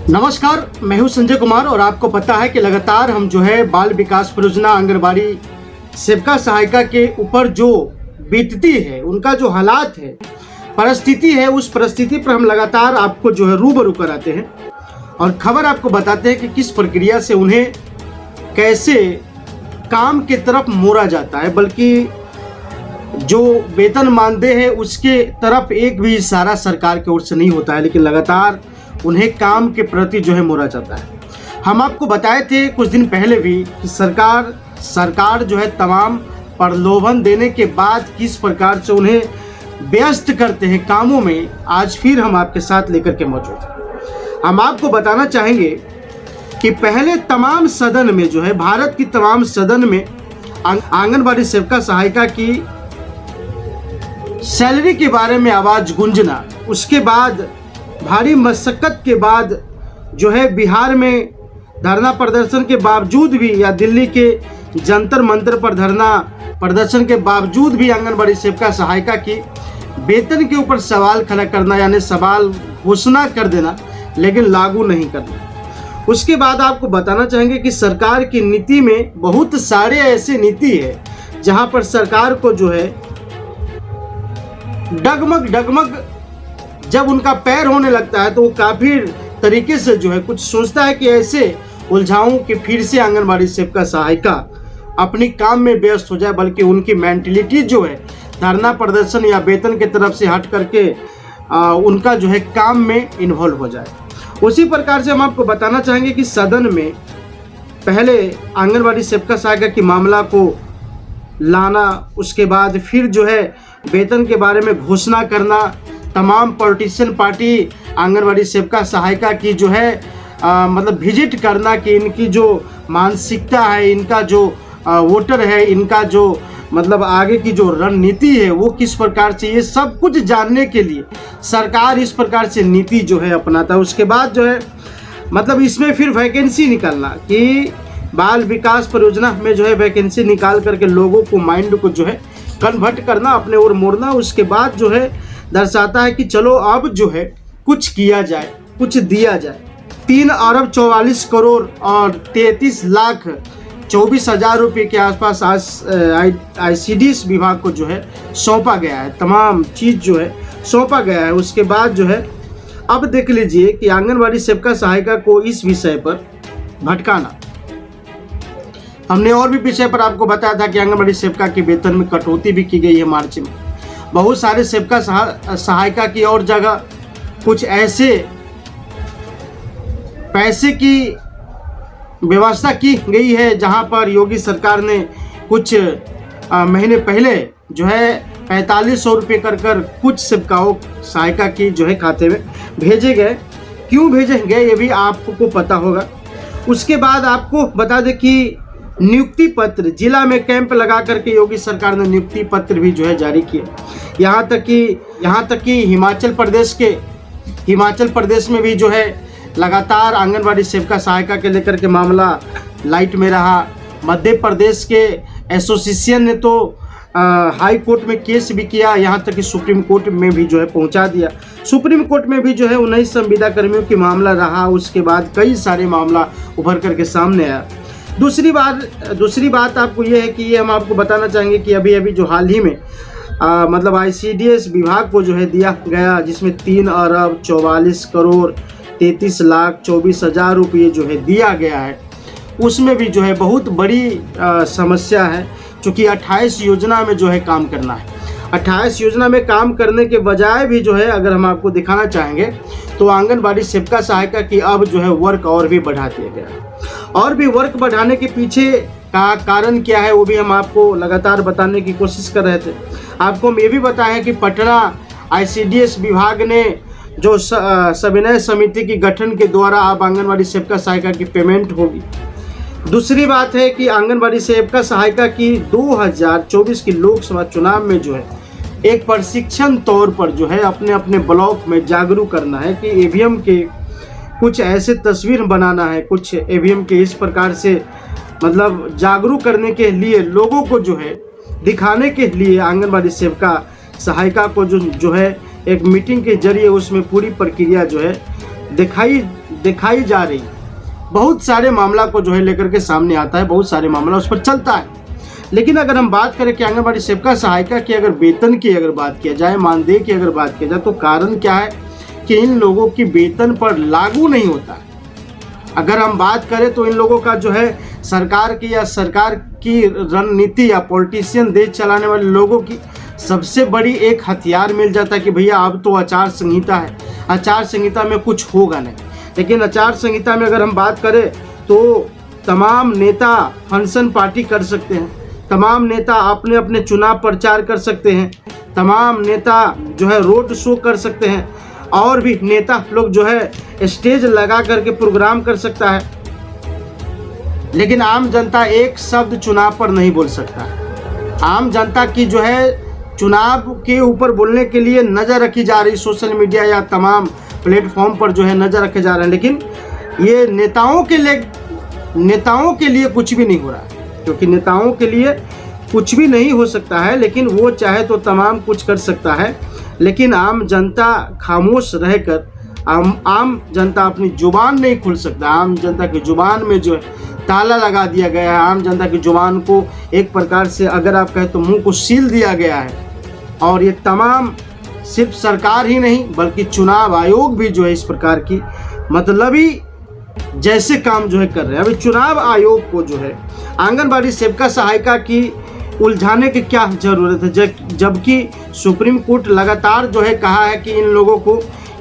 नमस्कार, मैं हूं संजय कुमार और आपको पता है कि लगातार हम बाल विकास परियोजना आंगनबाड़ी सेविका सहायिका के ऊपर जो बीतती है, उनका जो हालात है, परिस्थिति है, उस परिस्थिति पर हम लगातार आपको रूबरू कराते हैं और खबर आपको बताते हैं कि किस प्रक्रिया से उन्हें कैसे काम की तरफ मोड़ा जाता है, बल्कि जो वेतन मानदेय है उसके तरफ एक भी इशारा सरकार की ओर से नहीं होता है, लेकिन लगातार उन्हें काम के प्रति मोड़ा जाता है। हम आपको बताए थे कुछ दिन पहले भी कि सरकार तमाम प्रलोभन देने के बाद किस प्रकार से उन्हें व्यस्त करते हैं कामों में। आज फिर हम आपके साथ लेकर के मौजूद हैं। हम आपको बताना चाहेंगे कि पहले तमाम सदन में भारत की तमाम सदन में आंगनबाड़ी सेविका सहायिका की सैलरी के बारे में आवाज़ गूंजना, उसके बाद भारी मशक्क़त के बाद बिहार में धरना प्रदर्शन के बावजूद भी या दिल्ली के जंतर मंतर पर धरना प्रदर्शन के बावजूद भी आंगनबाड़ी सेविका सहायिका की वेतन के ऊपर सवाल खड़ा करना, यानी सवाल घोषणा कर देना लेकिन लागू नहीं करना। उसके बाद आपको बताना चाहेंगे कि सरकार की नीति में बहुत सारे ऐसे नीति है जहां पर सरकार को डगमग जब उनका पैर होने लगता है तो वो काफ़ी तरीके से कुछ सोचता है कि ऐसे उलझाऊं कि फिर से आंगनबाड़ी सेविका सहायिका अपनी काम में व्यस्त हो जाए, बल्कि उनकी मेंटलिटी धरना प्रदर्शन या वेतन की तरफ से हट करके उनका काम में इन्वॉल्व हो जाए। उसी प्रकार से हम आपको बताना चाहेंगे कि सदन में पहले आंगनबाड़ी सेविका सहायिका की मामला को लाना, उसके बाद फिर वेतन के बारे में घोषणा करना, तमाम पॉलिटिशियन पार्टी आंगनबाड़ी सेविका सहायिका की मतलब विजिट करना कि इनकी जो मानसिकता है, इनका जो वोटर है, इनका जो मतलब आगे की जो रणनीति है वो किस प्रकार से, ये सब कुछ जानने के लिए सरकार इस प्रकार से नीति अपनाता है। उसके बाद मतलब इसमें फिर वैकेंसी निकालना कि बाल विकास परियोजना में वैकेंसी निकाल करके लोगों को माइंड को कन्वर्ट करना, अपने ओर मोड़ना। उसके बाद दर्शाता है कि चलो अब कुछ किया जाए, कुछ दिया जाए। 3 अरब 44 करोड़ और 33,24,000 रुपये के आसपास ICDS विभाग को सौंपा गया है, तमाम चीज़ सौंपा गया है। उसके बाद अब देख लीजिए कि आंगनबाड़ी सेविका सहायिका को इस विषय पर भटकाना। हमने और भी विषय पर आपको बताया था कि आंगनबाड़ी सेविका के वेतन में कटौती भी की गई है मार्च में। बहुत सारे सेविका सहायिका की और जगह कुछ ऐसे पैसे की व्यवस्था की गई है जहां पर योगी सरकार ने कुछ महीने पहले 4500 रुपये कर कुछ सेविकाओं सहायिका की खाते में भेजे गए। क्यों भेजे गए ये भी आपको पता होगा। उसके बाद आपको बता दें कि नियुक्ति पत्र, जिला में कैंप लगा करके योगी सरकार ने नियुक्ति पत्र भी जारी किए। यहाँ तक कि हिमाचल प्रदेश में भी लगातार आंगनबाड़ी सेविका सहायिका के लेकर के मामला लाइट में रहा। मध्य प्रदेश के एसोसिएशन ने तो हाई कोर्ट में केस भी किया, यहाँ तक कि सुप्रीम कोर्ट में भी पहुँचा दिया। सुप्रीम कोर्ट में भी 19 संविदा कर्मियों की मामला रहा। उसके बाद कई सारे मामला उभर करके सामने आया। दूसरी बात आपको ये है कि ये हम आपको बताना चाहेंगे कि अभी जो हाल ही में मतलब ICDS विभाग को दिया गया, जिसमें 3 अरब 44 करोड़ 33,24,000 रुपये दिया गया है, उसमें भी बहुत बड़ी समस्या है। चूँकि 28 योजना में काम करना है। 28 योजना में काम करने के बजाय भी अगर हम आपको दिखाना चाहेंगे तो आंगनबाड़ी सेविका सहायिका की अब वर्क और भी बढ़ा दिया गया है। और भी वर्क बढ़ाने के पीछे का कारण क्या है वो भी हम आपको लगातार बताने की कोशिश कर रहे थे। आपको हम ये भी बताएं कि पटना ICDS विभाग ने जो सविनय समिति की गठन के द्वारा अब आंगनबाड़ी सेविका सहायिका की पेमेंट होगी। दूसरी बात है कि आंगनबाड़ी सेविका सहायिका की 2024 की लोकसभा चुनाव में एक प्रशिक्षण तौर पर अपने अपने ब्लॉक में जागरूक करना है कि EVM के कुछ ऐसे तस्वीर बनाना है, कुछ EVM के इस प्रकार से मतलब जागरूक करने के लिए, लोगों को दिखाने के लिए आंगनबाड़ी सेविका सहायिका को एक मीटिंग के जरिए उसमें पूरी प्रक्रिया दिखाई दिखाई जा रही है। बहुत सारे मामला को जो है लेकर के सामने आता है, बहुत सारे मामला उस पर चलता है। लेकिन अगर हम बात करें कि आंगनबाड़ी सेविका सहायिका की अगर वेतन की अगर बात किया जाए, मानदेय की अगर बात किया जाए, तो कारण क्या है कि इन लोगों की वेतन पर लागू नहीं होता है। अगर हम बात करें तो इन लोगों का जो है सरकार की या सरकार की रणनीति या पॉलिटिशियन देश चलाने वाले लोगों की सबसे बड़ी एक हथियार मिल जाता है कि भैया अब तो आचार संहिता है, आचार संहिता में कुछ होगा नहीं। लेकिन आचार संहिता में अगर हम बात करें तो तमाम नेता फंक्शन पार्टी कर सकते हैं, तमाम नेता अपने अपने चुनाव प्रचार कर सकते हैं, तमाम नेता जो है रोड शो कर सकते हैं, और भी नेता लोग जो है स्टेज लगा करके प्रोग्राम कर सकता है। लेकिन आम जनता एक शब्द चुनाव पर नहीं बोल सकता। आम जनता की जो है चुनाव के ऊपर बोलने के लिए नज़र रखी जा रही, सोशल मीडिया या तमाम प्लेटफॉर्म पर जो है नज़र रखे जा रहे हैं। लेकिन ये नेताओं के लिए कुछ भी नहीं हो रहा है, क्योंकि नेताओं के लिए कुछ भी नहीं हो सकता है। लेकिन वो चाहे तो तमाम कुछ कर सकता है, लेकिन आम जनता खामोश रहकर आम जनता अपनी जुबान नहीं खुल सकता। आम जनता की जुबान में जो है ताला लगा दिया गया है। आम जनता की जुबान को एक प्रकार से अगर आप कहें तो मुंह को सील दिया गया है। और ये तमाम सिर्फ सरकार ही नहीं बल्कि चुनाव आयोग भी जो है इस प्रकार की मतलबी जैसे काम जो है कर रहे हैं। अभी चुनाव आयोग को जो है आंगनबाड़ी सेविका सहायिका की उलझाने की क्या ज़रूरत है, जबकि सुप्रीम कोर्ट लगातार जो है कहा है कि इन लोगों को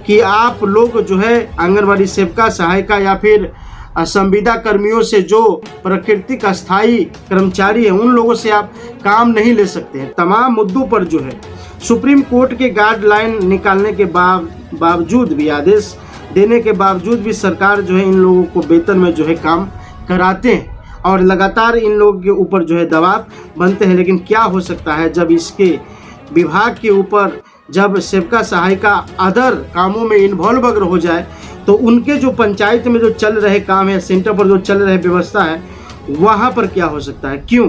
कि आप लोग जो है आंगनबाड़ी सेविका सहायिका या फिर संविदा कर्मियों से जो प्राकृतिक अस्थायी कर्मचारी हैं उन लोगों से आप काम नहीं ले सकते हैं। तमाम मुद्दों पर जो है सुप्रीम कोर्ट के गाइडलाइन निकालने के बावजूद भी, आदेश देने के बावजूद भी सरकार जो है इन लोगों को वेतन में जो है काम कराते हैं और लगातार इन लोगों के ऊपर जो है दबाव बनते हैं। लेकिन क्या हो सकता है जब इसके विभाग के ऊपर जब सेविका सहायिका अदर कामों में इन्वॉल्व अगर हो जाए तो उनके जो पंचायत में जो चल रहे काम है, सेंटर पर जो चल रहे व्यवस्था है, वहाँ पर क्या हो सकता है। क्यों?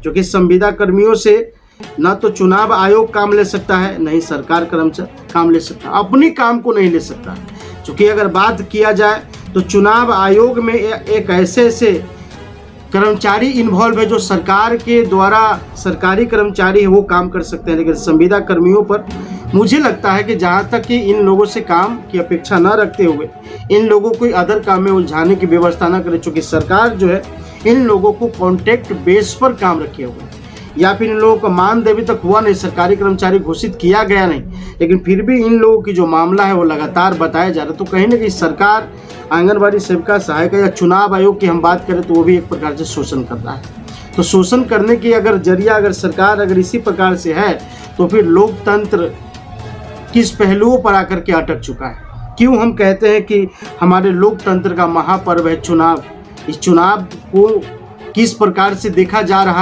क्योंकि संविदा कर्मियों से ना तो चुनाव आयोग काम ले सकता है, नहीं सरकार कर्मचारी काम ले सकता, अपनी काम को नहीं ले सकता। क्योंकि अगर बात किया जाए तो चुनाव आयोग में एक ऐसे कर्मचारी इन्वॉल्व है जो सरकार के द्वारा सरकारी कर्मचारी है, वो काम कर सकते हैं। लेकिन संविदा कर्मियों पर मुझे लगता है कि जहाँ तक कि इन लोगों से काम की अपेक्षा न रखते हुए इन लोगों को अदर काम में उलझाने की व्यवस्था न करे, चूँकि सरकार जो है इन लोगों को कॉन्ट्रैक्ट बेस पर काम रखे हुए या फिर इन लोगों का मानदेय अभी तक हुआ नहीं, सरकारी कर्मचारी घोषित किया गया नहीं, लेकिन फिर भी इन लोगों की जो मामला है वो लगातार बताया जा रहा है। तो कहीं ना कहीं सरकार आंगनबाड़ी सेविका सहायिका या चुनाव आयोग की हम बात करें तो वो भी एक प्रकार से शोषण करता है। तो शोषण करने की अगर जरिया अगर सरकार अगर इसी प्रकार से है तो फिर लोकतंत्र किस पहलुओं पर आकर के अटक चुका है। क्यों हम कहते हैं कि हमारे लोकतंत्र का महापर्व है चुनाव। इस चुनाव को किस प्रकार से देखा जा रहा